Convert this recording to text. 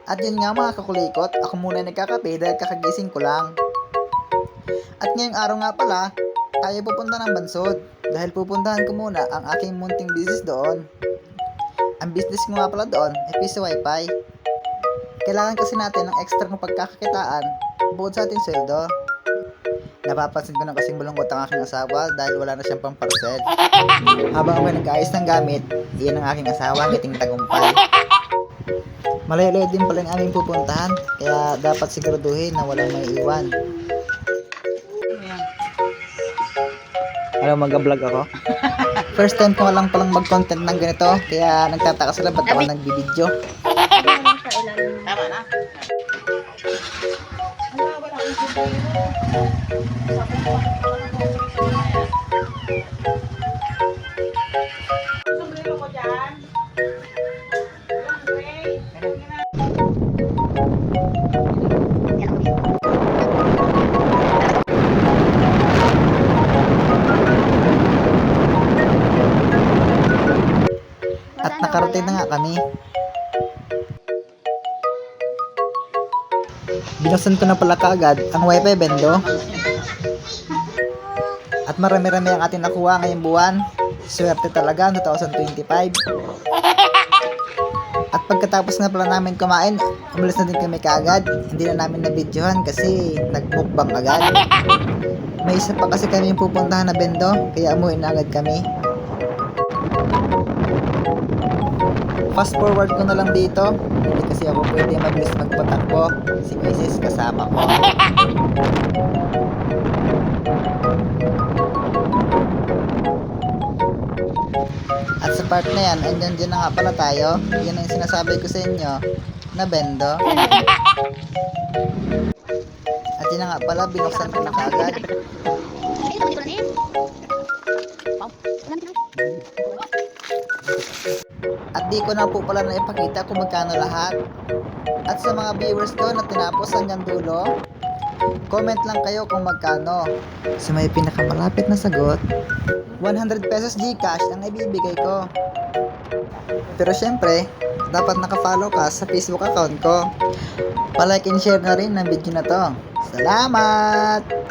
At yun nga mga kakulikot, ako muna nagkakape dahil kakagising ko lang. At ngayong araw nga pala, tayo pupunta ng Bansod dahil pupuntahan ko muna ang aking munting business doon. Ang business ko nga pala doon ay piso wifi. Kailangan kasi natin ng extra ng pagkakakitaan bukod sa ating sweldo. Napapansin ko na kasing malungkot ang aking asawa dahil wala na siyang pamparcel. Habang ako nag-ayos ng gamit, iyan ang aking asawa ngiting tagumpay. Malayo-layo din pala yung aming pupuntahan, kaya dapat siguraduhin na walang may iwan. Alam, mag-vlog ako. First time ko lang palang mag-content ng ganito, kaya nagtataka sila ba't ako nagbibideo. Tama na. Sombrero ko dyan. At nakarating na nga kami. Binuksan ko na pala kaagad ang wifi bendo. At marami-rami ang ating nakuha ngayong buwan. Swerte talaga, 2025. At pagkatapos nga pala namin kumain, umalis na din kami kaagad. Hindi na namin nabidyohan kasi nagmukbang agad. May isa pa kasi kami pupuntahan na bendo, kaya umuwi na agad kami. Fast forward ko na lang dito, hindi kasi ako pwede mabilis magpatakbo, si Mrs. kasama ko. At sa part na yan, andyan dyan na nga pala tayo. Yan ang sinasabi ko sa inyo na bendo. At yun na nga pala, binuksan ko na kaagad. At di ko na po pala na ipakita kung magkano lahat. At sa mga viewers ko na tinapos hanggang dulo, comment lang kayo kung magkano. Sa may pinakamalapit na sagot, 100 pesos Gcash ang ibibigay ko. Pero syempre, dapat nakafollow ka sa Facebook account ko. Palike and share na rin ang video na to. Salamat!